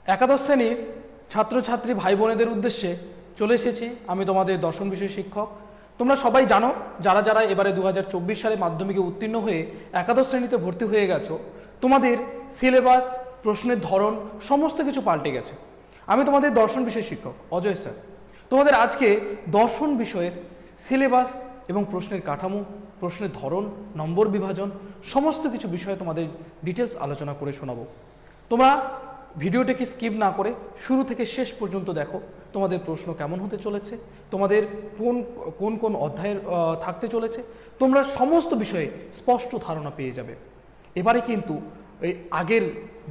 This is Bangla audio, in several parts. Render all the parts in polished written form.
একাদশ শ্রেণীর ছাত্রছাত্রী ভাই বোনেদের উদ্দেশ্যে চলে এসেছি আমি তোমাদের দর্শন বিষয় শিক্ষক। তোমরা সবাই জানো, যারা যারা এবারে 2024 সালে মাধ্যমিকে উত্তীর্ণ হয়ে একাদশ শ্রেণীতে ভর্তি হয়ে গেছো, তোমাদের সিলেবাস, প্রশ্নের ধরন সমস্ত কিছু পাল্টে গেছে। আমি তোমাদের দর্শন বিষয় শিক্ষক অজয় স্যার। তোমাদের আজকে দর্শন বিষয়ের সিলেবাস এবং প্রশ্নের কাঠামো, প্রশ্নের ধরন, নম্বর বিভাজন সমস্ত কিছু বিষয়ে তোমাদের ডিটেলস আলোচনা করে শোনাবো। তোমরা ভিডিওটাকে স্কিপ না করে শুরু থেকে শেষ পর্যন্ত দেখো। তোমাদের প্রশ্ন কেমন হতে চলেছে, তোমাদের কোন কোন কোন অধ্যায়ের থাকতে চলেছে, তোমরা সমস্ত বিষয়ে স্পষ্ট ধারণা পেয়ে যাবে। এবারে কিন্তু এই আগের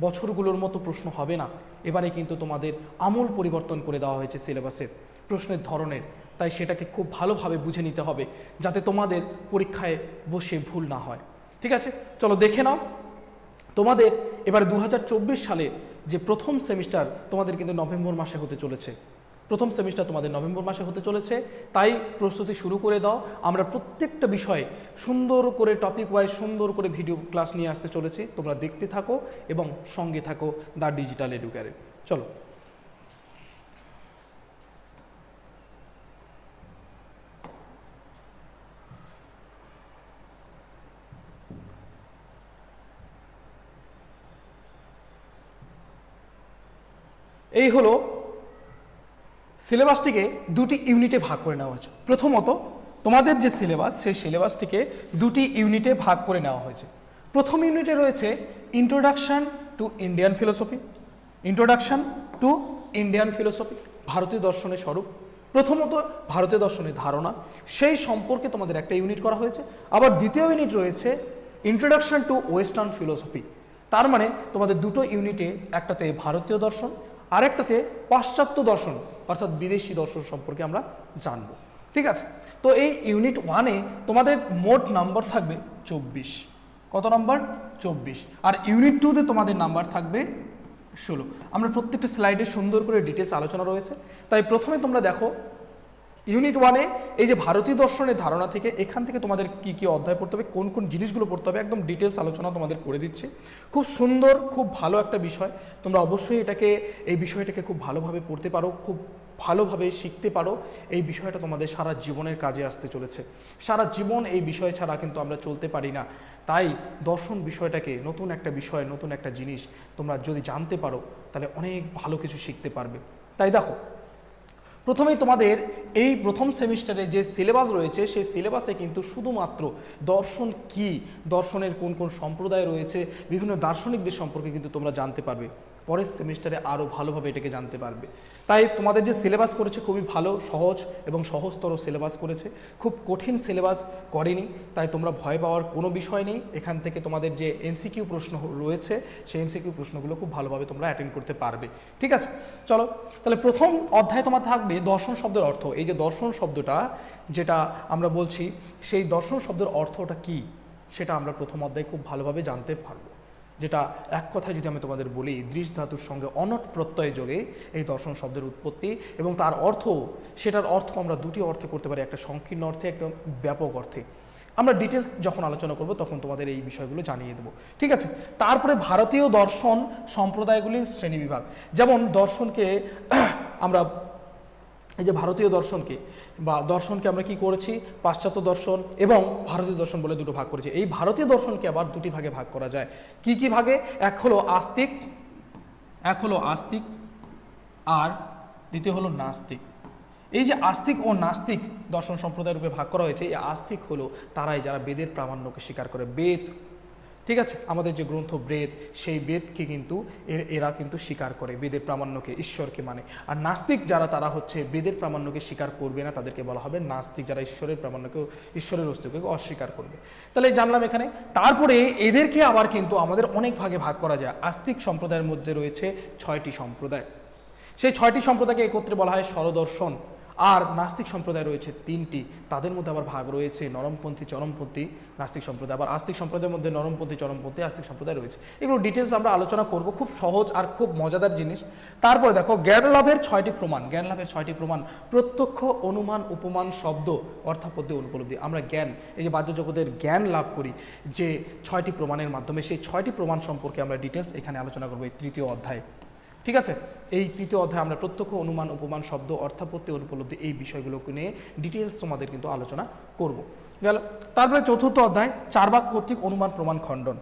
বছরগুলোর মতো প্রশ্ন হবে না। এবারে কিন্তু তোমাদের আমূল পরিবর্তন করে দেওয়া হয়েছে সিলেবাসের, প্রশ্নের ধরনের। তাই সেটাকে খুব ভালোভাবে বুঝে নিতে হবে যাতে তোমাদের পরীক্ষায় বসে ভুল না হয়। ঠিক আছে, চলো দেখে নাও। তোমাদের এবার 2024 সালে যে প্রথম সেমিস্টার তোমাদের কিন্তু নভেম্বর মাসে হতে চলেছে। প্রথম সেমিস্টার তোমাদের নভেম্বর মাসে হতে চলেছে, তাই প্রস্তুতি শুরু করে দাও। আমরা প্রত্যেকটা বিষয়ে সুন্দর করে টপিক ওয়াইজ সুন্দর করে ভিডিও ক্লাস নিয়ে আসতে চলেছি। তোমরা দেখতে থাকো এবং সঙ্গে থাকো দ্য ডিজিটাল এডুকেয়ারে। চলো, এই হলো সিলেবাসটিকে দুটি ইউনিটে ভাগ করে নেওয়া হয়েছে। প্রথমত তোমাদের যে সিলেবাস, সেই সিলেবাসটিকে দুটি ইউনিটে ভাগ করে নেওয়া হয়েছে। প্রথম ইউনিটে রয়েছে introduction to Indian philosophy. Introduction to Indian philosophy, ভারতীয় দর্শনের স্বরূপ, প্রথমত ভারতীয় দর্শনের ধারণা, সেই সম্পর্কে তোমাদের একটা ইউনিট করা হয়েছে। আবার দ্বিতীয় ইউনিট রয়েছে ইন্ট্রোডাকশন টু ওয়েস্টার্ন ফিলোসফি। তার মানে তোমাদের দুটো ইউনিটে, একটাতে ভারতীয় দর্শন আর একটাতে পাশ্চাত্য দর্শন অর্থাৎ বিদেশি দর্শন সম্পর্কে আমরা জানব। ঠিক আছে, তো এই ইউনিট 1-এ তোমাদের মোট নাম্বার থাকবে 24। কত নাম্বার? 24। আর ইউনিট 2-তে তোমাদের নাম্বার থাকবে 16। আমরা প্রত্যেকটা স্লাইডে সুন্দর করে ডিটেলস আলোচনা রয়েছে। তাই প্রথমে তোমরা দেখো ইউনিট 1-এ এই যে ভারতীয় দর্শনের ধারণা থেকে, এখান থেকে তোমাদের কি কি অধ্যায় পড়তে হবে, কোন কোন জিনিসগুলো পড়তে হবে, একদম ডিটেলস আলোচনা তোমাদের করে দিচ্ছে। খুব সুন্দর, খুব ভালো একটা বিষয়। তোমরা অবশ্যই এই বিষয়টাকে খুব ভালোভাবে পড়তে পারো, খুব ভালোভাবে শিখতে পারো। এই বিষয়টা তোমাদের সারা জীবনের কাজে আসতে চলেছে। সারা জীবন এই বিষয় ছাড়া কিন্তু আমরা চলতে পারি না। তাই দর্শন বিষয়টাকে নতুন একটা বিষয়, নতুন একটা জিনিস তোমরা যদি জানতে পারো তাহলে অনেক ভালো কিছু শিখতে পারবে। তাই দেখো, প্রথমেই তোমাদের এই প্রথম সেমিস্টারে যে সিলেবাস রয়েছে, সেই সিলেবাসে কিন্তু শুধুমাত্র দর্শন কি, দর্শনের কোন কোন সম্প্রদায় রয়েছে, বিভিন্ন দার্শনিকদের সম্পর্কে কিন্তু তোমরা জানতে পারবে। পরের সেমিস্টারে আরও ভালোভাবে এটাকে জানতে পারবে। তাই তোমাদের যে সিলেবাস করেছে খুবই ভালো, সহজ এবং সহজতর সিলেবাস করেছে, খুব কঠিন সিলেবাস করেনি। তাই তোমরা ভয় পাওয়ার কোনো বিষয় নেই। এখান থেকে তোমাদের যে এমসিকিউ প্রশ্ন রয়েছে, সেই এমসিকিউ প্রশ্নগুলো খুব ভালোভাবে তোমরা অ্যাটেন্ড করতে পারবে। ঠিক আছে, চলো তাহলে প্রথম অধ্যায় তোমার থাকবে দর্শন শব্দের অর্থ। এই যে দর্শন শব্দটা যেটা আমরা বলছি, সেই দর্শন শব্দের অর্থটা কি সেটা আমরা প্রথম অধ্যায়ে খুব ভালোভাবে জানতে পারবো। যেটা এক কথায় যদি আমি তোমাদের বলি, দৃশ ধাতুর সঙ্গে অনট প্রত্যয় যোগে এই দর্শন শব্দের উৎপত্তি এবং তার অর্থ, সেটার অর্থ আমরা দুটি অর্থে করতে পারি, একটা সংকীর্ণ অর্থে, একটা ব্যাপক অর্থে। আমরা ডিটেলস যখন আলোচনা করব তখন তোমাদের এই বিষয়গুলো জানিয়ে দেবো। ঠিক আছে, তারপরে ভারতীয় দর্শন সম্প্রদায়গুলির শ্রেণীবিভাগ। যেমন দর্শনকে আমরা, এই যে ভারতীয় দর্শনকে বা দর্শনকে আমরা কি করেছি, পাশ্চাত্য দর্শন এবং ভারতীয় দর্শন বলে দুটো ভাগ করেছি। এই ভারতীয় দর্শনকে আবার দুটি ভাগে ভাগ করা যায়। কি কি ভাগে? এক হলো আস্তিক আর দ্বিতীয় হলো নাস্তিক। এই যে আস্তিক ও নাস্তিক দর্শন সম্প্রদায় রূপে ভাগ করা হয়েছে, এই আস্তিক হলো তারাই যারা বেদের প্রামাণ্যকে স্বীকার করে। বেদ, ঠিক আছে, আমাদের যে গ্রন্থ বেদ, সেই বেদকে কিন্তু এরা কিন্তু স্বীকার করে, বেদের প্রামাণ্যকে, ঈশ্বরকে মানে। আর নাস্তিক যারা, তারা হচ্ছে বেদের প্রামাণ্যকে স্বীকার করবে না, তাদেরকে বলা হবে নাস্তিক, যারা ঈশ্বরের প্রামাণ্যকে, ঈশ্বরের অস্তিত্বকে অস্বীকার করবে। তাহলে জানলাম এখানে। তারপরে এদেরকে আবার কিন্তু আমাদের অনেক ভাগে ভাগ করা যায়। আস্তিক সম্প্রদায়ের মধ্যে রয়েছে 6টি সম্প্রদায়। সেই 6টি সম্প্রদায়কে একত্রে বলা হয় স্বরদর্শন। আর নাস্তিক সম্প্রদায় রয়েছে 3টি, তাদের মধ্যে আবার ভাগ রয়েছে নরমপন্থী, চরমপন্থী নাস্তিক সম্প্রদায়। আবার আস্তিক সম্প্রদায়ের মধ্যে নরমপন্থী, চরমপন্থী আস্তিক সম্প্রদায় রয়েছে। এগুলো ডিটেলস আমরা আলোচনা করব, খুব সহজ আর খুব মজাদার জিনিস। তারপরে দেখো জ্ঞান লাভের 6টি প্রমাণ। জ্ঞান লাভের 6টি প্রমাণ: প্রত্যক্ষ, অনুমান, উপমান, শব্দ, অর্থাপদ্য, অনুপলব্ধি। আমরা জ্ঞান, এই যে বাহ্য জগতের জ্ঞান লাভ করি যে 6টি প্রমাণের মাধ্যমে, সেই 6টি প্রমাণ সম্পর্কে আমরা ডিটেলস এখানে আলোচনা করবো এই তৃতীয় অধ্যায়ে। ঠিক আছে, এই তৃতীয় অধ্যায়ে আমরা প্রত্যক্ষ, অনুমান, উপমান, শব্দ, অর্থাপত্তি, অনুপলব্ধি এই বিষয়গুলোকে নিয়ে ডিটেলস তোমাদের কিন্তু আলোচনা করব। গেল। তারপরে চতুর্থ অধ্যায় চারবাক কর্তৃক অনুমান, প্রমাণ, খণ্ডন।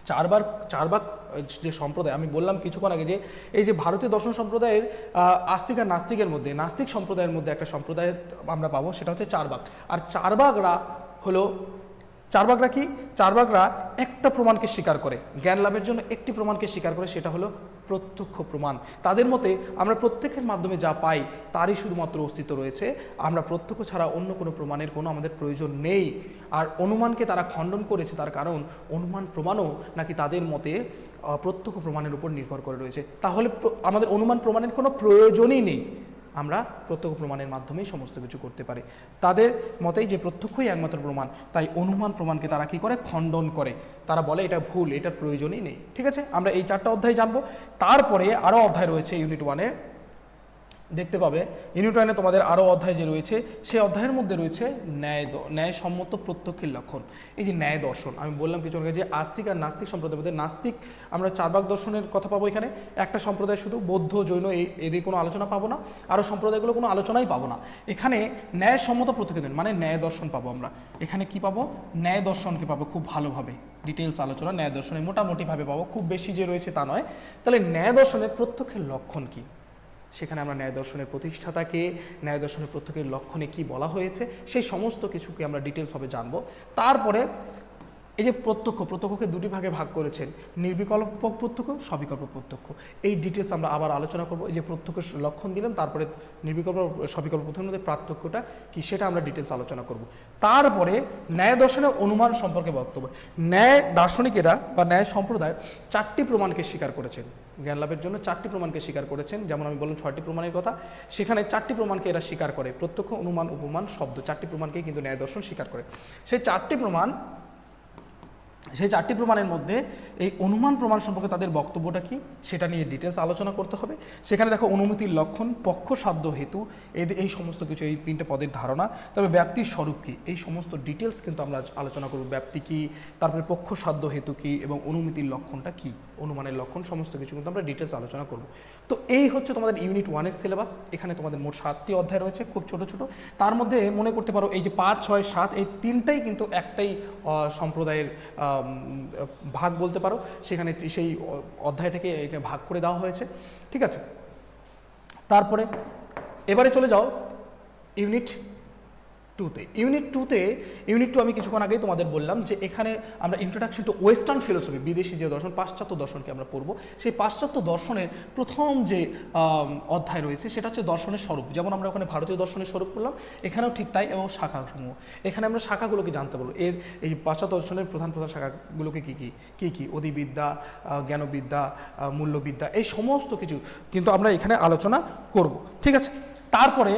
চারবাক যে সম্প্রদায় আমি বললাম কিছুক্ষণ আগে, যে এই যে ভারতীয় দর্শন সম্প্রদায়ের আস্তিক আর নাস্তিকের মধ্যে, নাস্তিক সম্প্রদায়ের মধ্যে একটা সম্প্রদায় আমরা পাবো, সেটা হচ্ছে চারবাক। আর চারবাকরা কি? চারবাকরা একটা প্রমাণকে স্বীকার করে, জ্ঞান লাভের জন্য একটি প্রমাণকে স্বীকার করে, সেটা হলো প্রত্যক্ষ প্রমাণ। তাদের মতে আমরা প্রত্যক্ষের মাধ্যমে যা পাই তারই শুধুমাত্র অস্তিত্ব রয়েছে, আমরা প্রত্যক্ষ ছাড়া অন্য কোনো প্রমাণের কোনো আমাদের প্রয়োজন নেই। আর অনুমানকে তারা খণ্ডন করেছে, তার কারণ অনুমান প্রমাণও নাকি তাদের মতে প্রত্যক্ষ প্রমাণের উপর নির্ভর করে রয়েছে। তাহলে আমাদের অনুমান প্রমাণের কোনো প্রয়োজনই নেই, আমরা প্রত্যক্ষ প্রমাণের মাধ্যমেই সমস্ত কিছু করতে পারি। তাদের মতেই যে প্রত্যক্ষই একমাত্র প্রমাণ, তাই অনুমান প্রমাণকে তারা কি করে? খণ্ডন করে। তারা বলে এটা ভুল, এটার প্রয়োজনই নেই। ঠিক আছে, আমরা এই 4টা অধ্যায় জানবো। তারপরে আরও অধ্যায় রয়েছে ইউনিট 1-এ, দেখতে পাবে ইউনিট 1-এ তোমাদের আরও অধ্যায় যে রয়েছে, সেই অধ্যায়ের মধ্যে রয়েছে ন্যায়সম্মত প্রত্যক্ষের লক্ষণ। এই যে ন্যায় দর্শন, আমি বললাম কিছু আগে যে আস্তিক আর নাস্তিক সম্প্রদায়ের মধ্যে, নাস্তিক আমরা চারবাক দর্শনের কথা পাবো এখানে, একটা সম্প্রদায় শুধু, বৌদ্ধ, জৈন এদের কোনো আলোচনা পাবো না, আরও সম্প্রদায়গুলো কোনো আলোচনাই পাবো না। এখানে ন্যায়সম্মত প্রত্যক্ষের মানে ন্যায় দর্শন পাবো আমরা। এখানে কি পাবো? ন্যায় দর্শনকে পাবো খুব ভালোভাবে, ডিটেলস আলোচনা ন্যায় দর্শনে মোটামুটিভাবে পাবো, খুব বেশি যে রয়েছে তা নয়। তাহলে ন্যায় দর্শনের প্রত্যক্ষের লক্ষণ কি, সেখানে আমরা ন্যায় দর্শনের প্রতিষ্ঠাতাকে, ন্যায় দর্শনের প্রত্যক্ষের লক্ষণে কি বলা হয়েছে, সেই সমস্ত কিছুকে আমরা ডিটেলসভাবে জানবো। তারপরে এই যে প্রত্যক্ষকে দুটি ভাগে ভাগ করেছেন, নির্বিকল্প প্রত্যক্ষ, সবিকল্প প্রত্যক্ষ। এই ডিটেলস আমরা আবার আলোচনা করব। এই যে প্রত্যক্ষের লক্ষণ দিলাম, তারপরে নির্বিকল্প সবিকল্প প্রত্যক্ষের মধ্যে পার্থক্যটা কি সেটা আমরা ডিটেলস আলোচনা করব। তারপরে ন্যায় দর্শনের অনুমান সম্পর্কে বক্তব্য। ন্যায় দার্শনিকেরা বা ন্যায় সম্প্রদায় 4টি প্রমাণকে স্বীকার করেছেন, জ্ঞান লাভের জন্য 4টি প্রমাণকে স্বীকার করেছেন। যেমন আমি বললাম 6টি প্রমাণের কথা, সেখানে 4টি প্রমাণকে এরা স্বীকার করে, প্রত্যক্ষ, অনুমান, উপমান, শব্দ, 4টি প্রমাণকেই কিন্তু ন্যায় দর্শন স্বীকার করে। সেই 4টি প্রমাণের মধ্যে এই অনুমান প্রমাণ সম্পর্কে তাদের বক্তব্যটা কি সেটা নিয়ে ডিটেলস আলোচনা করতে হবে। সেখানে দেখো অনুমতির লক্ষণ, পক্ষ, সাধ্য, হেতু, এই সমস্ত কিছু, এই 3টে পদের ধারণা, তবে ব্যাপ্তির স্বরূপ কী, এই সমস্ত ডিটেলস কিন্তু আমরা আলোচনা করব। ব্যাপ্তি কী, তারপরে পক্ষ, সাধ্য, হেতু কী, এবং অনুমতির লক্ষণটা কী, অনুমানের লক্ষণ, সমস্ত কিছু কিন্তু আমরা ডিটেলস আলোচনা করব। তো এই হচ্ছে তোমাদের ইউনিট 1-এর সিলেবাস। এখানে তোমাদের মোট 7টি অধ্যায় রয়েছে, খুব ছোট ছোট। তার মধ্যে মনে করতে পারো এই যে 5, 6, 7 এই 3টাই কিন্তু একটাই সম্প্রদায়ের ভাগ বলতে পারো, সেখানে সেই অধ্যায়টাকে ভাগ করে দেওয়া হয়েছে। ঠিক আছে, তারপরে এবারে চলে যাও ইউনিট 2-তে। ইউনিট 2 আমি কিছুক্ষণ আগেই তোমাদের বললাম যে এখানে আমরা ইন্ট্রোডাকশন টু ওয়েস্টার্ন ফিলোসফি, বিদেশি যে দর্শন, পাশ্চাত্য দর্শনকে আমরা পড়ব। সেই পাশ্চাত্য দর্শনের প্রথম যে অধ্যায় রয়েছে সেটা হচ্ছে দর্শনের স্বরূপ। যেমন আমরা ওখানে ভারতীয় দর্শনের স্বরূপ পড়লাম, এখানেও ঠিক তাই, এবং শাখাসমূহ। এখানে আমরা শাখাগুলোকে জানতে পারবো, এই পাশ্চাত্য দর্শনের প্রধান শাখাগুলোকে কী অধিবিদ্যা, জ্ঞানবিদ্যা, মূল্যবিদ্যা, এই সমস্ত কিছু কিন্তু আমরা এখানে আলোচনা করব। ঠিক আছে, তারপরে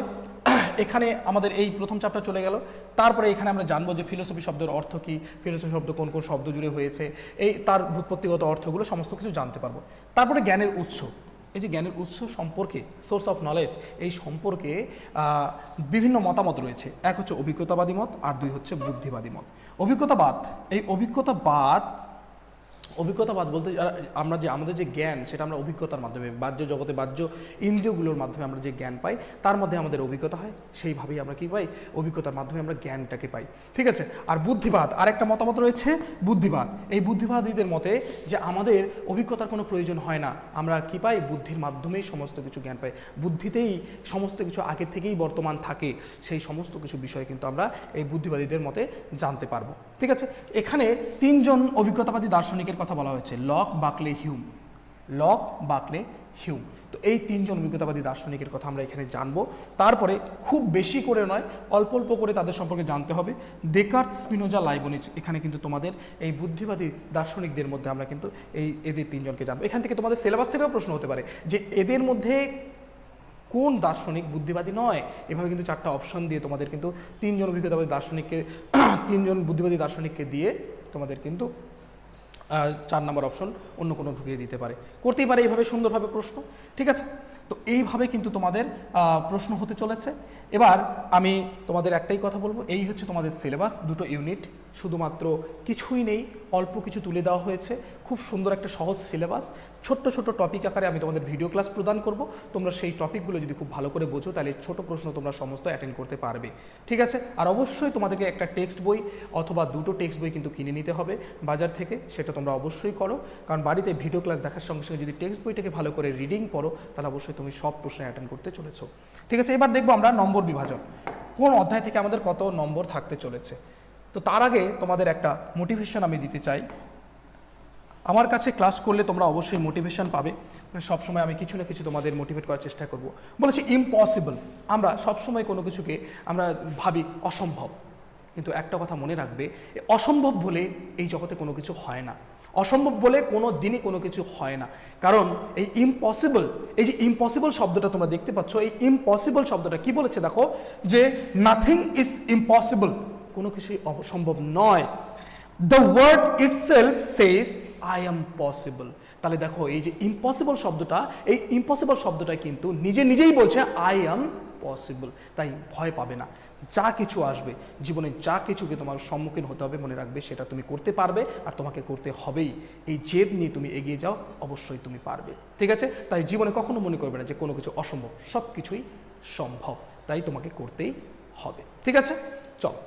এখানে আমাদের এই প্রথম চ্যাপ্টার চলে গেল। তারপরে এখানে আমরা জানবো যে ফিলোসফি শব্দের অর্থ কী, ফিলোসফি শব্দ কোন কোন শব্দ জুড়ে হয়েছে, এই তার ব্যুৎপত্তিগত অর্থগুলো সমস্ত কিছু জানতে পারবো। তারপরে জ্ঞানের উৎস, এই যে জ্ঞানের উৎস সম্পর্কে, সোর্স অফ নলেজ, এই সম্পর্কে বিভিন্ন মতামত রয়েছে। এক হচ্ছে অভিজ্ঞতাবাদী মত, আর 2 হচ্ছে বুদ্ধিবাদী মত। অভিজ্ঞতাবাদ বলতে আমাদের যে জ্ঞান, সেটা আমরা অভিজ্ঞতার মাধ্যমে, বাহ্য জগতে, বাহ্য ইন্দ্রিয়গুলোর মাধ্যমে আমরা যে জ্ঞান পাই, তার মধ্যে আমাদের অভিজ্ঞতা হয়, সেইভাবেই আমরা কি পাই? অভিজ্ঞতার মাধ্যমে আমরা জ্ঞানটাকে পাই। ঠিক আছে, আর বুদ্ধিবাদ, আর একটা মতামত রয়েছে বুদ্ধিবাদ। এই বুদ্ধিবাদীদের মতে যে আমাদের অভিজ্ঞতার কোনো প্রয়োজন হয় না, আমরা কি পাই? বুদ্ধির মাধ্যমেই সমস্ত কিছু জ্ঞান পাই, বুদ্ধিতেই সমস্ত কিছু আগে থেকেই বর্তমান থাকে, সেই সমস্ত কিছু বিষয় কিন্তু আমরা এই বুদ্ধিবাদীদের মতে জানতে পারবো। ঠিক আছে, এখানে 3 জন অভিজ্ঞতাবাদী দার্শনিকের কথা বলা হয়েছে, লক, বাকলে, হিউম। তো এই 3 জন অভিজ্ঞতাবাদী দার্শনিকের কথা আমরা এখানে জানবো। তারপরে খুব বেশি করে নয়, অল্প অল্প করে তাদের সম্পর্কে জানতে হবে। দেকার্ত, স্পিনোজা, লাইবনিজ, এখানে কিন্তু তোমাদের এই বুদ্ধিবাদী দার্শনিকদের মধ্যে আমরা কিন্তু এদের 3 জনকে জানবো। এখান থেকে তোমাদের সিলেবাস থেকেও প্রশ্ন হতে পারে যে এদের মধ্যে কোন দার্শনিক বুদ্ধিবাদী নয়। এভাবে কিন্তু 4টা অপশন দিয়ে তোমাদের কিন্তু 3 জন অভিজ্ঞতাবাদী দার্শনিককে, 3 জন বুদ্ধিবাদী দার্শনিককে দিয়ে তোমাদের কিন্তু 4 নম্বর অপশন অন্য কোনো ঢুকিয়ে দিতে পারে, করতেই পারে এইভাবে সুন্দরভাবে প্রশ্ন। ঠিক আছে, তো এইভাবে কিন্তু তোমাদের প্রশ্ন হতে চলেছে। এবার আমি তোমাদের একটাই কথা বলবো, এই হচ্ছে তোমাদের সিলেবাস, দুটো ইউনিট, শুধুমাত্র কিছুই নেই, অল্প কিছু তুলে দেওয়া হয়েছে, খুব সুন্দর একটা সহজ সিলেবাস, ছোট্ট ছোট টপিক আকারে আমি তোমাদের ভিডিও ক্লাস প্রদান করব। তোমরা সেই টপিকগুলো যদি খুব ভালো করে বোঝো তাহলে ছোট প্রশ্ন তোমরা সমস্ত অ্যাটেন্ড করতে পারবে, ঠিক আছে। আর অবশ্যই তোমাদেরকে একটা টেক্সট বই অথবা দুটো টেক্সট বই কিন্তু কিনে নিতে হবে বাজার থেকে, সেটা তোমরা অবশ্যই করো, কারণ বাড়িতে ভিডিও ক্লাস দেখার সঙ্গে সঙ্গে যদি টেক্সট বইটাকে ভালো করে রিডিং করো তাহলে অবশ্যই তুমি সব প্রশ্ন অ্যাটেন্ড করতে চলেছো, ঠিক আছে। এবার দেখবো আমরা নম্বর বিভাজন, কোন অধ্যায় থেকে আমাদের কত নম্বর থাকতে চলেছে। তো তার আগে তোমাদের একটা মোটিভেশন আমি দিতে চাই। আমার কাছে ক্লাস করলে তোমরা অবশ্যই মোটিভেশন পাবে, সবসময় আমি কিছু না কিছু তোমাদের মোটিভেট করার চেষ্টা করব। বলেছি ইম্পসিবল, আমরা সবসময় কোনো কিছুকে আমরা ভাবি অসম্ভব, কিন্তু একটা কথা মনে রাখবে, অসম্ভব বলে এই জগতে কোনো কিছু হয় না, অসম্ভব বলে কোনো দিনই কোনো কিছু হয় না। কারণ এই ইম্পসিবল, এই যে ইম্পসিবল শব্দটা তোমরা দেখতে পাচ্ছ, এই ইম্পসিবল শব্দটা কি বলেছে দেখো, যে নাথিং ইজ ইম্পসিবল, কোনো কিছুই অসম্ভব নয়। The word itself says I am possible. তাহলে দেখো এই যে ইম্পসিবল শব্দটা, এই ইম্পসিবল শব্দটা কিন্তু নিজেই বলছে আই এম পসিবল। তাই ভয় পাবে না, যা কিছু আসবে জীবনে, যা কিছুকে তোমার সম্মুখীন হতে হবে মনে রাখবে সেটা তুমি করতে পারবে আর তোমাকে করতে হবেই। এই জেদ নিয়ে তুমি এগিয়ে যাও, অবশ্যই তুমি পারবে, ঠিক আছে। তাই জীবনে কখনো মনে করবে না যে কোনো কিছু অসম্ভব, সব কিছুই সম্ভব, তাই তোমাকে করতেই হবে, ঠিক আছে। চলো,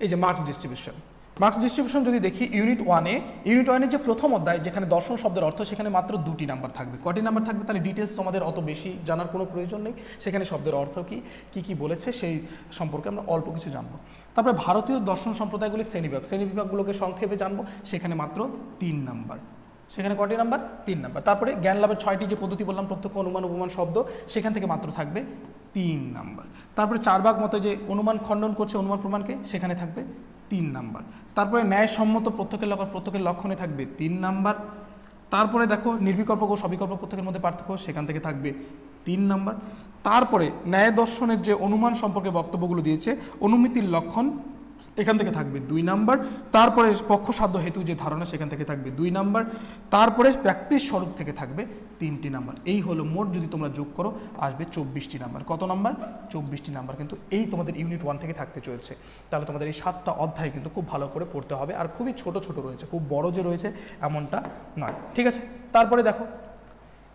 এই যে মার্কস ডিস্ট্রিবিউশন যদি দেখি ইউনিট ওয়ানের যে প্রথম অধ্যায়, যেখানে দর্শন শব্দের অর্থ, সেখানে মাত্র 2টি নাম্বার থাকবে। কটি নাম্বার থাকবে তাহলে ডিটেলস তোমাদের অত বেশি জানার কোনো প্রয়োজন নেই, সেখানে শব্দের অর্থ কি বলেছে সেই সম্পর্কে আমরা অল্প কিছু জানবো। তারপরে ভারতীয় দর্শন সম্প্রদায়গুলির শ্রেণীবিভাগগুলোকে সংক্ষেপে জানবো, সেখানে মাত্র 3 নাম্বার। সেখানে কটি নাম্বার? 3 নাম্বার। তারপরে জ্ঞান লাভের 6টি যে পদ্ধতি বললাম, প্রত্যক্ষ, অনুমান, উপমান, শব্দ, সেখান থেকে মাত্র থাকবে 3 নাম্বার। তারপরে 4 ভাগ মতো যে অনুমান খণ্ডন করছে অনুমান প্রমাণকে, সেখানে থাকবে 3 নাম্বার। তারপরে ন্যায়সম্মত প্রত্যক্ষের লক্ষণে থাকবে 3 নাম্বার। তারপরে দেখো নির্বিকল্পক ও সবিকল্প প্রত্যক্ষের মধ্যে পার্থক্য, সেখান থেকে থাকবে 3 নাম্বার। তারপরে ন্যায় দর্শনের যে অনুমান সম্পর্কে বক্তব্যগুলো দিয়েছে, অনুমিতির লক্ষণ, এখান থেকে থাকবে 2 নাম্বার। তারপরে পক্ষসাধ্য হেতু যে ধারণা, সেখান থেকে থাকবে 2 নাম্বার। তারপরে প্র্যাকটিস স্বরূপ থেকে থাকবে 3টি নাম্বার। এই হলো মোট, যদি তোমরা যোগ করো আসবে 24টি নাম্বার। কত নাম্বার? 24টি নাম্বার কিন্তু এই তোমাদের ইউনিট 1 থেকে থাকতে চলেছে। তাহলে তোমাদের এই 7টা অধ্যায় কিন্তু খুব ভালো করে পড়তে হবে, আর খুবই ছোট ছোট রয়েছে, খুব বড় যে রয়েছে এমনটা নয়, ঠিক আছে। তারপরে দেখো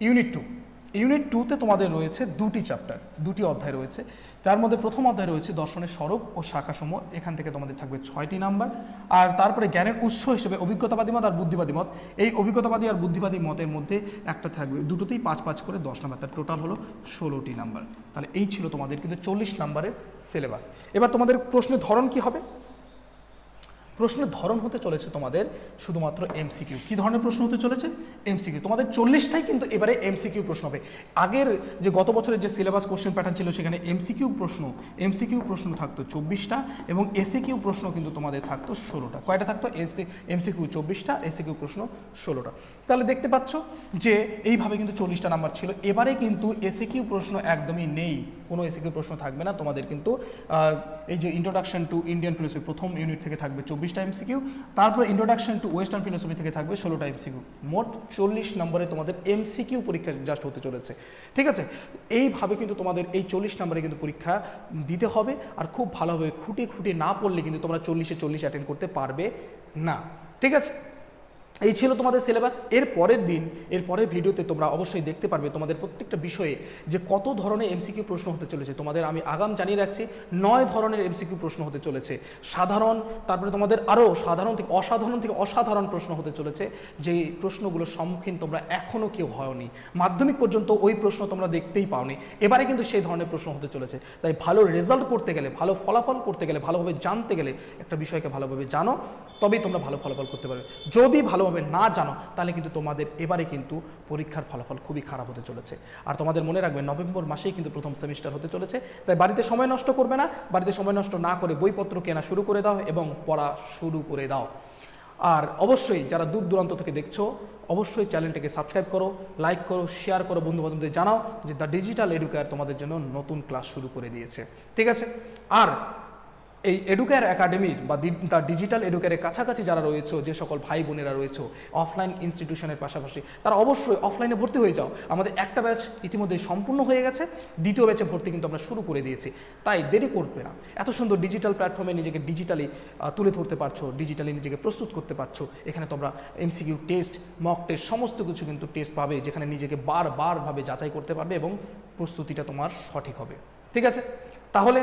ইউনিট 2তে তোমাদের রয়েছে 2টি চ্যাপ্টার, 2টি অধ্যায় রয়েছে। তার মধ্যে প্রথম অধ্যায় রয়েছে দর্শনের স্বরূপ ও শাখাসমূহ, এখান থেকে তোমাদের থাকবে 6টি নাম্বার। আর তারপরে জ্ঞানের উৎস হিসেবে অভিজ্ঞতাবাদী মত আর বুদ্ধিবাদী মত, এই অভিজ্ঞতাবাদী আর বুদ্ধিবাদী মতের মধ্যে একটা থাকবে, দুটোতেই 5-5 করে 10 নাম্বার, তার টোটাল হলো 16টি নাম্বার। তাহলে এই ছিল তোমাদের কিন্তু 40 নাম্বারের সিলেবাস। এবার তোমাদের প্রশ্নের ধরন কি হবে? প্রশ্নের ধরন হতে চলেছে তোমাদের শুধুমাত্র এমসিকিউ। কি ধরনের প্রশ্ন হতে চলেছে? এমসিকিউ। তোমাদের 40টাই কিন্তু এবারে এমসিকিউ প্রশ্ন হবে। আগের যে গত বছরের যে সিলেবাস কোশ্চেন প্যাটার্ন ছিল, সেখানে এমসিকিউ প্রশ্ন থাকতো 24টা এবং এসিকিউ প্রশ্ন কিন্তু তোমাদের থাকতো 16টা। কয়টা থাকতো? এমসিকিউ 24টা, এসিকিউ প্রশ্ন 16টা। তাহলে দেখতে পাচ্ছ যে এইভাবে কিন্তু 40টা নাম্বার ছিল। এবারে কিন্তু এসিকিউ প্রশ্ন একদমই নেই, কোনো এসিকিউ প্রশ্ন থাকবে না। তোমাদের কিন্তু এই যে ইন্ট্রোডাকশন টু ইন্ডিয়ান ফিলোসফি প্রথম ইউনিট থেকে থাকবে 24টা এমসিকিউ, তারপর ইন্ট্রোডাকশন টু ওয়েস্টার্ন ফিলোসফি থেকে থাকবে 16টা এমসিকিউ। মোট 40 নম্বরে তোমাদের এমসিকিউ পরীক্ষা জাস্ট হতে চলেছে, ঠিক আছে। এইভাবে কিন্তু তোমাদের এই 40 নম্বরে কিন্তু পরীক্ষা দিতে হবে, আর খুব ভালোভাবে খুঁটে না পড়লে কিন্তু তোমরা 40-এ 40 অ্যাটেন্ড করতে পারবে না, ঠিক আছে। এই ছিল তোমাদের সিলেবাস। এর পরের ভিডিওতে তোমরা অবশ্যই দেখতে পারবে তোমাদের প্রত্যেকটা বিষয়ে যে কত ধরনের এমসিকিউ প্রশ্ন হতে চলেছে। তোমাদের আমি আগাম জানিয়ে রাখছি 9 ধরনের এমসিকিউ প্রশ্ন হতে চলেছে। সাধারণ, তারপরে তোমাদের আরও সাধারণ থেকে অসাধারণ প্রশ্ন হতে চলেছে, যে প্রশ্নগুলোর সম্মুখীন তোমরা এখনও কেউ হওনি। মাধ্যমিক পর্যন্ত ওই প্রশ্ন তোমরা দেখতেই পাওনি, এবারে কিন্তু সেই ধরনের প্রশ্ন হতে চলেছে। তাই ভালো রেজাল্ট করতে গেলে, ভালো ফলাফল করতে গেলে, ভালোভাবে জানতে গেলে একটা বিষয়কে ভালোভাবে জানো, তবেই তোমরা ভালো ফলাফল করতে পারবে। যদি ভালোভাবে না জানো তাহলে কিন্তু তোমাদের এবারে কিন্তু পরীক্ষার ফলাফল খুবই খারাপ হতে চলেছে। আর তোমাদের মনে রাখবে নভেম্বর মাসেই কিন্তু প্রথম সেমিস্টার হতে চলেছে। তাই বাড়িতে সময় নষ্ট করবে না, বাড়িতে সময় নষ্ট না করে বইপত্র কেনা শুরু করে দাও এবং পড়া শুরু করে দাও। আর অবশ্যই যারা দূর দূরান্ত থেকে দেখছো, অবশ্যই চ্যানেলটাকে সাবস্ক্রাইব করো, লাইক করো, শেয়ার করো, বন্ধুবান্ধবদের জানাও যে দ্য ডিজিটাল এডুকেয়ার তোমাদের জন্য নতুন ক্লাস শুরু করে দিয়েছে, ঠিক আছে। আর এই এডুকেয়ার একাডেমির বা তার ডিজিটাল এডুকেয়ারের কাছাকাছি যারা রয়েছে, যে সকল ভাই বোনেরা রয়েছে অফলাইন ইনস্টিটিউশনের পাশাপাশি, তারা অবশ্যই অফলাইনে ভর্তি হয়ে যাও। আমাদের একটা ব্যাচ ইতিমধ্যে সম্পূর্ণ হয়ে গেছে, দ্বিতীয় ব্যাচে ভর্তি কিন্তু আমরা শুরু করে দিয়েছি। তাই দেরি করবে না, এত সুন্দর ডিজিটাল প্ল্যাটফর্মে নিজেকে ডিজিটালি তুলে ধরতে পারছো, ডিজিটালি নিজেকে প্রস্তুত করতে পারছো। এখানে তোমরা এমসিকিউ টেস্ট, মক টেস্ট সমস্ত কিছু কিন্তু টেস্ট পাবে, যেখানে নিজেকে বারভাবে যাচাই করতে পারবে এবং প্রস্তুতিটা তোমার সঠিক হবে। ঠিক আছে, তাহলে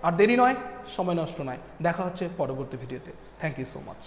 আর দেরি নয়, সময় নষ্ট নয়, দেখা হচ্ছে পরবর্তী ভিডিওতে। Thank you so much.